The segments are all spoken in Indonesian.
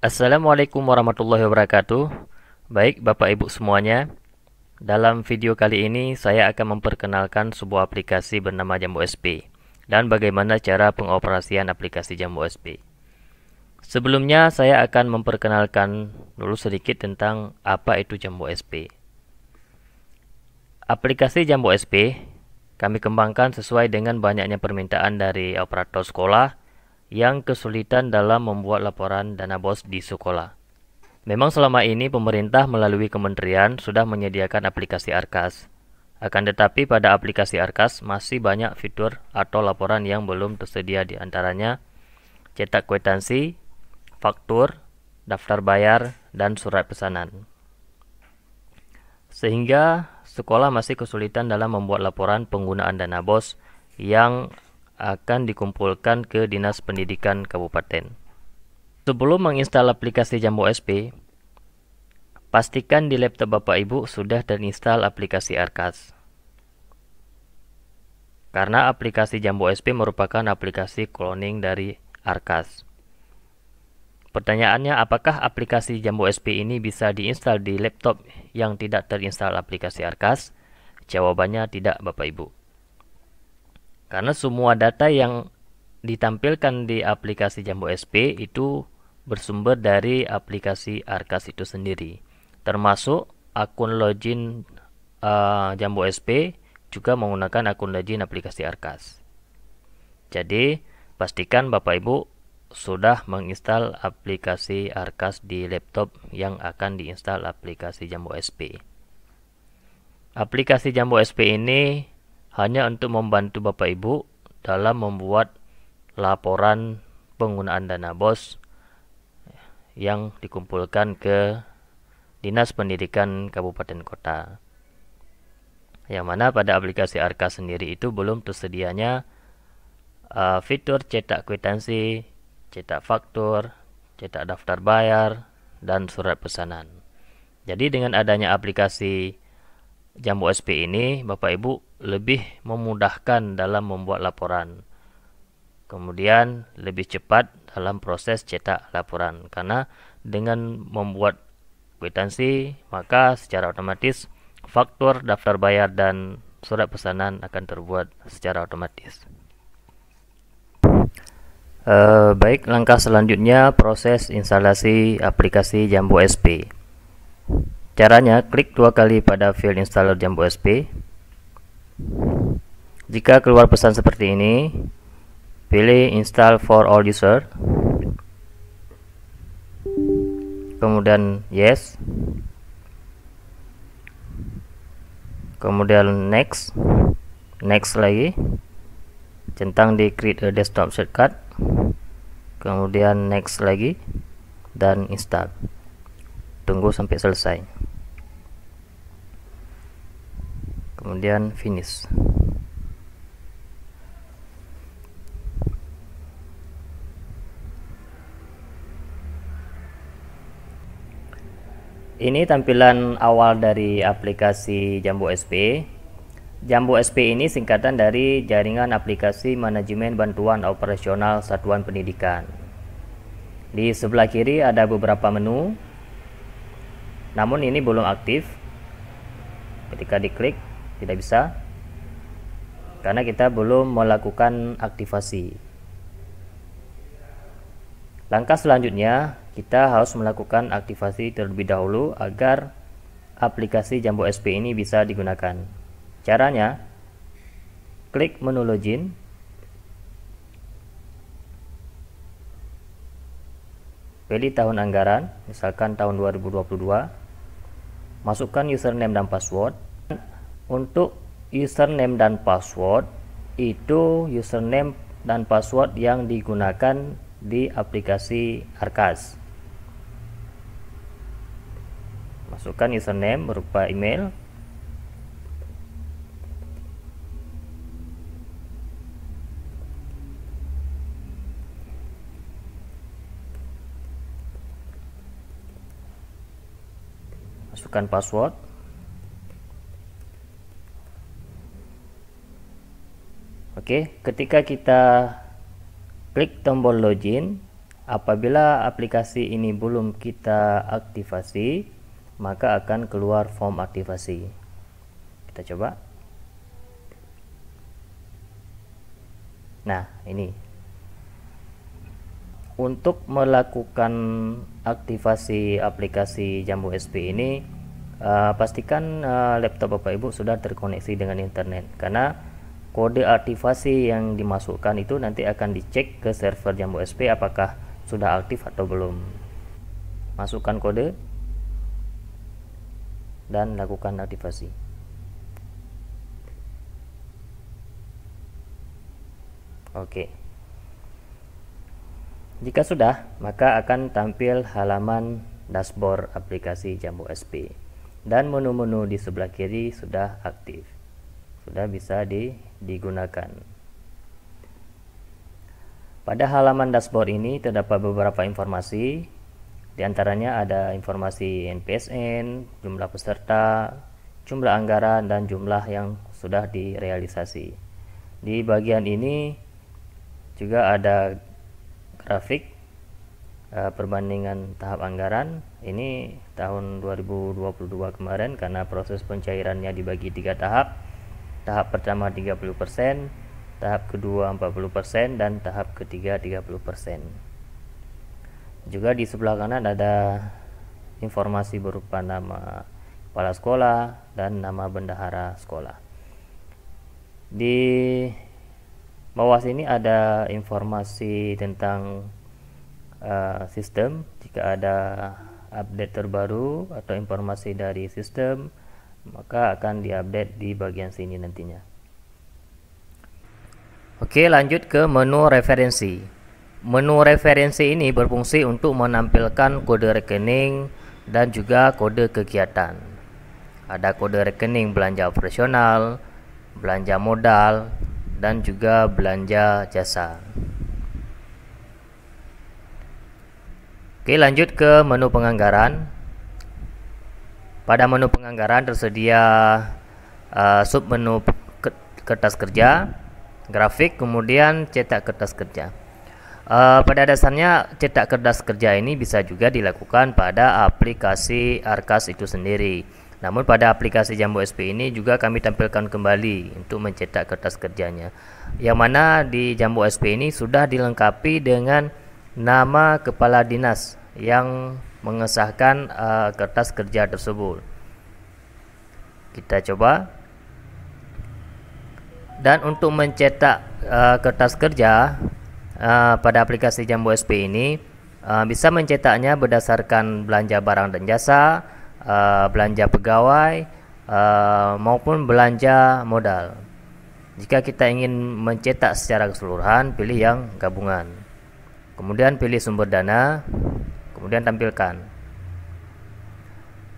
Assalamualaikum warahmatullahi wabarakatuh. Baik, Bapak Ibu semuanya. Dalam video kali ini saya akan memperkenalkan sebuah aplikasi bernama Jambu SP dan bagaimana cara pengoperasian aplikasi Jambu SP. Sebelumnya saya akan memperkenalkan dulu sedikit tentang apa itu Jambu SP. Aplikasi Jambu SP kami kembangkan sesuai dengan banyaknya permintaan dari operator sekolah yang kesulitan dalam membuat laporan dana BOS di sekolah. Memang selama ini pemerintah melalui kementerian sudah menyediakan aplikasi Arkas. Akan tetapi pada aplikasi Arkas masih banyak fitur atau laporan yang belum tersedia, di antaranya cetak kwitansi, faktur, daftar bayar, dan surat pesanan. Sehingga sekolah masih kesulitan dalam membuat laporan penggunaan dana BOS yang akan dikumpulkan ke Dinas Pendidikan Kabupaten. Sebelum menginstal aplikasi Jambu SP, pastikan di laptop Bapak Ibu sudah terinstall aplikasi Arkas. Karena aplikasi Jambu SP merupakan aplikasi cloning dari Arkas. Pertanyaannya, apakah aplikasi Jambu SP ini bisa diinstal di laptop yang tidak terinstall aplikasi Arkas? Jawabannya tidak, Bapak Ibu. Karena semua data yang ditampilkan di aplikasi Jambu SP itu bersumber dari aplikasi Arkas itu sendiri, termasuk akun login Jambu SP juga menggunakan akun login aplikasi Arkas. Jadi pastikan Bapak Ibu sudah menginstal aplikasi Arkas di laptop yang akan diinstal aplikasi Jambu SP. Aplikasi Jambu SP ini hanya untuk membantu Bapak Ibu dalam membuat laporan penggunaan dana BOS yang dikumpulkan ke Dinas Pendidikan Kabupaten Kota. Yang mana pada aplikasi Arkas sendiri itu belum tersedianya fitur cetak kwitansi, cetak faktur, cetak daftar bayar, dan surat pesanan. Jadi dengan adanya aplikasi Jambu SP ini, Bapak Ibu lebih memudahkan dalam membuat laporan. Kemudian lebih cepat dalam proses cetak laporan, karena dengan membuat kwitansi maka secara otomatis faktur, daftar bayar, dan surat pesanan akan terbuat secara otomatis. Baik, langkah selanjutnya proses instalasi aplikasi Jambu SP. Caranya, klik 2 kali pada file installer Jambu SP. Jika keluar pesan seperti ini, pilih install for all user, kemudian yes, kemudian next lagi, centang di create a desktop shortcut, kemudian next lagi, dan install. Tunggu sampai selesai, kemudian finish. Ini tampilan awal dari aplikasi Jambu SP. Jambu SP ini singkatan dari Jaringan Aplikasi Manajemen Bantuan Operasional Satuan Pendidikan. Di sebelah kiri ada beberapa menu, namun ini belum aktif. Ketika diklik tidak bisa, karena kita belum melakukan aktivasi. Langkah selanjutnya, kita harus melakukan aktivasi terlebih dahulu agar aplikasi Jambu SP ini bisa digunakan. Caranya, klik menu login, pilih tahun anggaran, misalkan tahun 2022, masukkan username dan password. Untuk username dan password, itu username dan password yang digunakan di aplikasi Arkas. Masukkan username berupa email, masukkan password. Oke, ketika kita klik tombol login, Apabila aplikasi ini belum kita aktifasi, maka akan keluar form aktivasi. Kita coba. Nah, ini. Untuk melakukan aktivasi aplikasi Jambu SP ini, pastikan laptop Bapak Ibu sudah terkoneksi dengan internet, karena kode aktivasi yang dimasukkan itu nanti akan dicek ke server Jambu SP apakah sudah aktif atau belum. Masukkan kode dan lakukan aktivasi. Oke. Jika sudah, maka akan tampil halaman dashboard aplikasi Jambu SP, dan menu-menu di sebelah kiri sudah aktif, sudah bisa digunakan. Pada halaman dashboard ini terdapat beberapa informasi, diantaranya ada informasi NPSN, jumlah peserta, jumlah anggaran, dan jumlah yang sudah direalisasi. Di bagian ini juga ada grafik perbandingan tahap anggaran. Ini tahun 2022 kemarin, karena proses pencairannya dibagi 3 tahap. Tahap pertama 30%, tahap kedua 40%, dan tahap ketiga 30%. Juga di sebelah kanan ada informasi berupa nama kepala sekolah dan nama bendahara sekolah. Di bawah sini ada informasi tentang sistem. Jika ada update terbaru atau informasi dari sistem, maka akan diupdate di bagian sini nantinya. Oke, lanjut ke menu referensi. Menu referensi ini berfungsi untuk menampilkan kode rekening dan juga kode kegiatan. Ada kode rekening belanja operasional, belanja modal, dan juga belanja jasa. Oke, lanjut ke menu penganggaran. Pada menu penganggaran tersedia sub menu kertas kerja, grafik, kemudian cetak kertas kerja. Pada dasarnya cetak kertas kerja ini bisa juga dilakukan pada aplikasi Arkas itu sendiri. Namun pada aplikasi Jambu SP ini juga kami tampilkan kembali untuk mencetak kertas kerjanya, yang mana di Jambu SP ini sudah dilengkapi dengan nama kepala dinas yang mengesahkan kertas kerja tersebut. Kita coba. Dan untuk mencetak kertas kerja pada aplikasi Jambu SP ini, bisa mencetaknya berdasarkan belanja barang dan jasa, belanja pegawai, maupun belanja modal. Jika kita ingin mencetak secara keseluruhan, pilih yang gabungan, kemudian pilih sumber dana, kemudian tampilkan.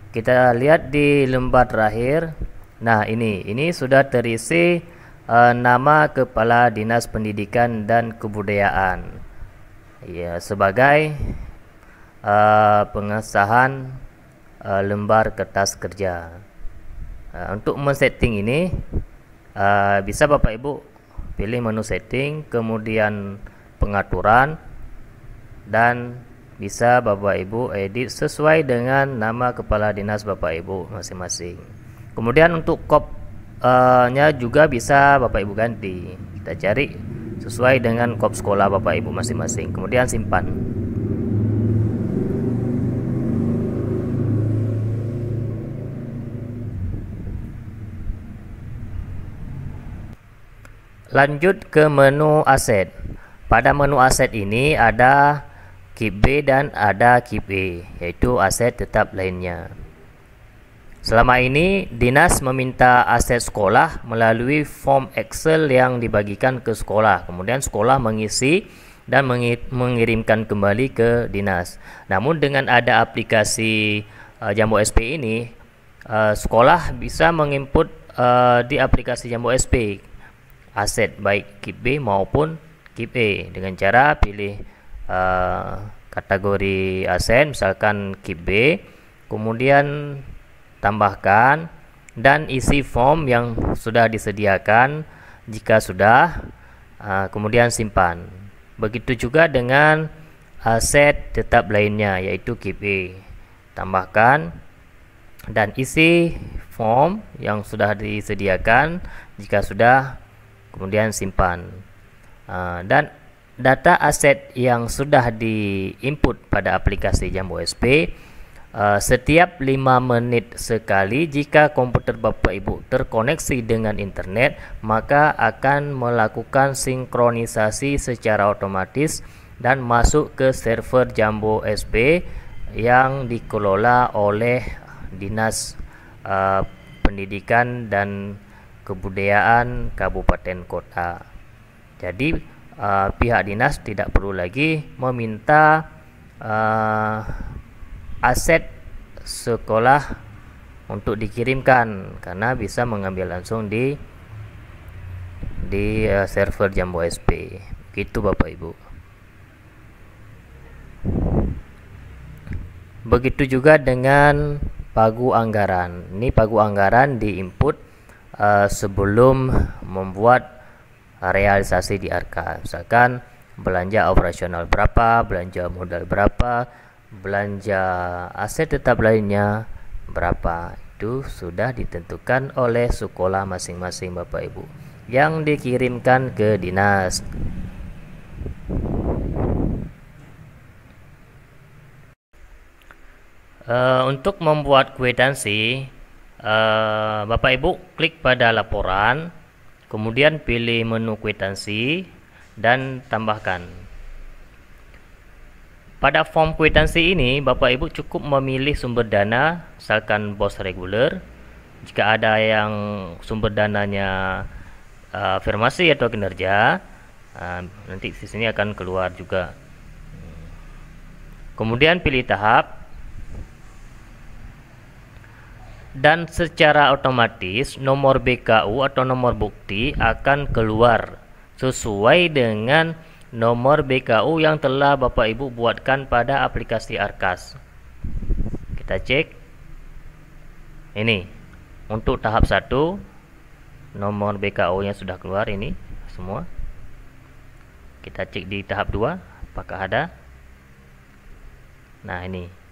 Kita lihat di lembar terakhir. Nah, ini sudah terisi nama kepala dinas pendidikan dan kebudayaan, ya, sebagai pengesahan lembar kertas kerja. Untuk men-setting ini bisa Bapak Ibu pilih menu setting, kemudian pengaturan, dan bisa Bapak Ibu edit sesuai dengan nama kepala dinas Bapak Ibu masing-masing. Kemudian untuk nya juga bisa Bapak Ibu ganti. Kita cari sesuai dengan kop sekolah Bapak Ibu masing-masing, kemudian simpan. Lanjut ke menu aset. Pada menu aset ini ada KIP B dan ada KIP E, yaitu aset tetap lainnya. Selama ini dinas meminta aset sekolah melalui form Excel yang dibagikan ke sekolah, kemudian sekolah mengisi dan mengirimkan kembali ke dinas. Namun dengan ada aplikasi Jambu SP ini, sekolah bisa menginput di aplikasi Jambu SP aset baik KIP B maupun KIP E dengan cara pilih kategori aset, misalkan KIP B, kemudian tambahkan dan isi form yang sudah disediakan. Jika sudah, kemudian simpan. Begitu juga dengan aset tetap lainnya, yaitu KIP. Tambahkan dan isi form yang sudah disediakan. Jika sudah, kemudian simpan. Dan data aset yang sudah diinput pada aplikasi Jambu SP, setiap 5 menit sekali jika komputer Bapak Ibu terkoneksi dengan internet, maka akan melakukan sinkronisasi secara otomatis dan masuk ke server Jambu SP yang dikelola oleh Dinas Pendidikan dan Kebudayaan Kabupaten Kota. Jadi pihak dinas tidak perlu lagi meminta aset sekolah untuk dikirimkan, karena bisa mengambil langsung di server Jambu SP. Gitu Bapak Ibu. Begitu juga dengan pagu anggaran. Ini pagu anggaran diinput sebelum membuat realisasi di Arkas. Misalkan belanja operasional berapa, belanja modal berapa, belanja aset tetap lainnya berapa, itu sudah ditentukan oleh sekolah masing-masing Bapak Ibu yang dikirimkan ke dinas. Untuk membuat kwitansi, Bapak Ibu klik pada laporan, kemudian pilih menu kwitansi dan tambahkan. Pada form kwitansi ini, Bapak Ibu cukup memilih sumber dana, misalkan BOS reguler. Jika ada yang sumber dananya afirmasi atau kinerja, nanti di sini akan keluar juga. Kemudian pilih tahap, dan secara otomatis nomor BKU atau nomor bukti akan keluar sesuai dengan nomor BKU yang telah Bapak Ibu buatkan pada aplikasi Arkas. Kita cek. Ini untuk tahap 1, nomor BKU nya sudah keluar ini semua. Kita cek di tahap 2 apakah ada. Nah, ini.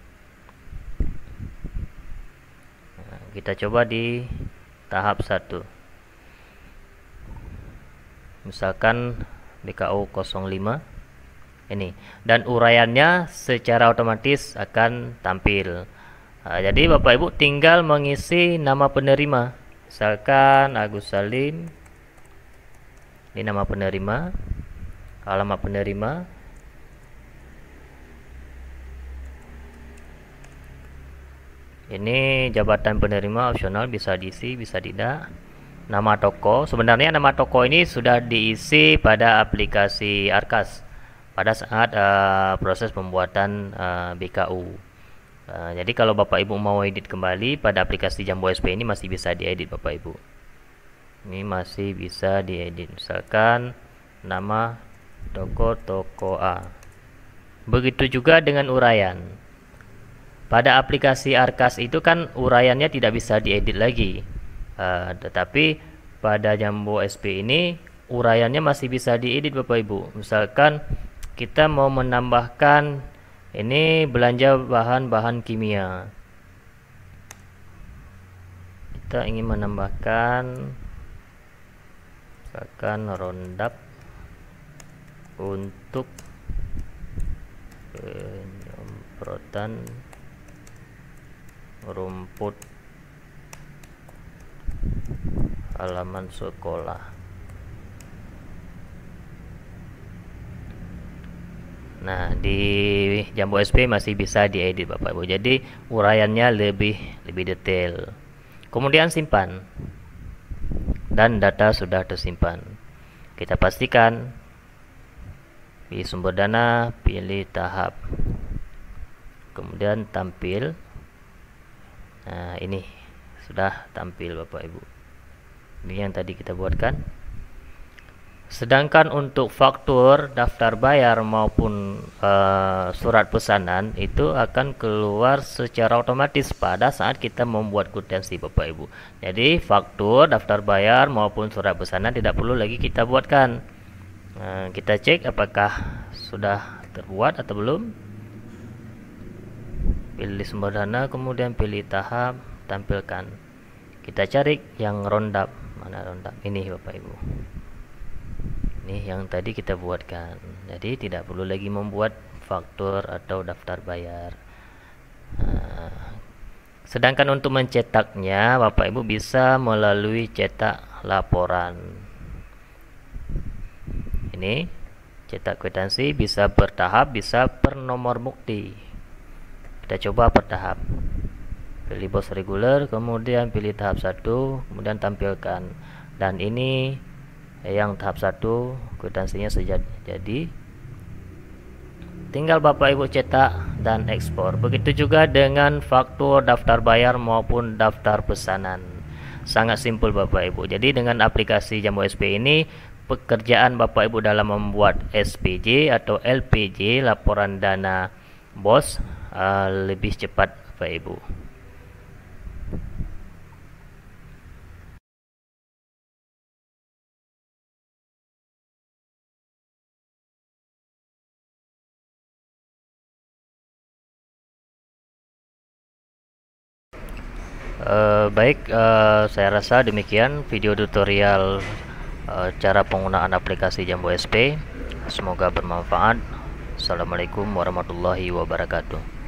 Kita coba di tahap 1. Misalkan BKU 05 ini, dan uraiannya secara otomatis akan tampil. Jadi Bapak Ibu tinggal mengisi nama penerima. Misalkan Agus Salim. Ini nama penerima, alamat penerima. Ini jabatan penerima opsional, bisa diisi, bisa tidak. Nama toko, sebenarnya nama toko ini sudah diisi pada aplikasi Arkas pada saat proses pembuatan BKU. Jadi kalau Bapak Ibu mau edit kembali pada aplikasi Jambu SP ini masih bisa diedit Bapak Ibu. Ini masih bisa diedit, misalkan nama toko A. Begitu juga dengan uraian. Pada aplikasi Arkas itu kan uraiannya tidak bisa diedit lagi, tetapi pada Jambu SP ini uraiannya masih bisa diedit Bapak Ibu. Misalkan kita mau menambahkan ini belanja bahan-bahan kimia, kita ingin menambahkan misalkan Roundup untuk penyemprotan rumput halaman sekolah. Nah, di Jambu SP masih bisa diedit Bapak Ibu. Jadi uraiannya lebih detail. Kemudian simpan. Dan data sudah tersimpan. Kita pastikan pilih sumber dana, pilih tahap. Kemudian tampil. Nah, ini sudah tampil Bapak Ibu. Ini yang tadi kita buatkan. Sedangkan untuk faktur, daftar bayar maupun surat pesanan itu akan keluar secara otomatis pada saat kita membuat kwitansi Bapak Ibu. Jadi faktur, daftar bayar maupun surat pesanan tidak perlu lagi kita buatkan. Kita cek apakah sudah terbuat atau belum. Pilih sumber dana, kemudian pilih tahap, tampilkan. Kita cari yang roundup. Mana roundup? Ini Bapak Ibu. Ini yang tadi kita buatkan. Jadi tidak perlu lagi membuat faktur atau daftar bayar. Sedangkan untuk mencetaknya, Bapak Ibu bisa melalui cetak laporan. Ini cetak kwitansi bisa bertahap, bisa per nomor bukti. Kita coba per tahap. Pilih bos reguler, kemudian pilih tahap 1, kemudian tampilkan. Dan ini yang tahap 1 kwitansinya sudah jadi. Tinggal Bapak Ibu cetak dan ekspor. Begitu juga dengan faktur, daftar bayar maupun daftar pesanan. Sangat simpel Bapak Ibu. Jadi dengan aplikasi Jambu SP ini, pekerjaan Bapak Ibu dalam membuat SPJ atau LPJ, laporan dana bos, lebih cepat Bapak Ibu. Baik, saya rasa demikian video tutorial cara penggunaan aplikasi Jambu SP. Semoga bermanfaat. Assalamualaikum warahmatullahi wabarakatuh.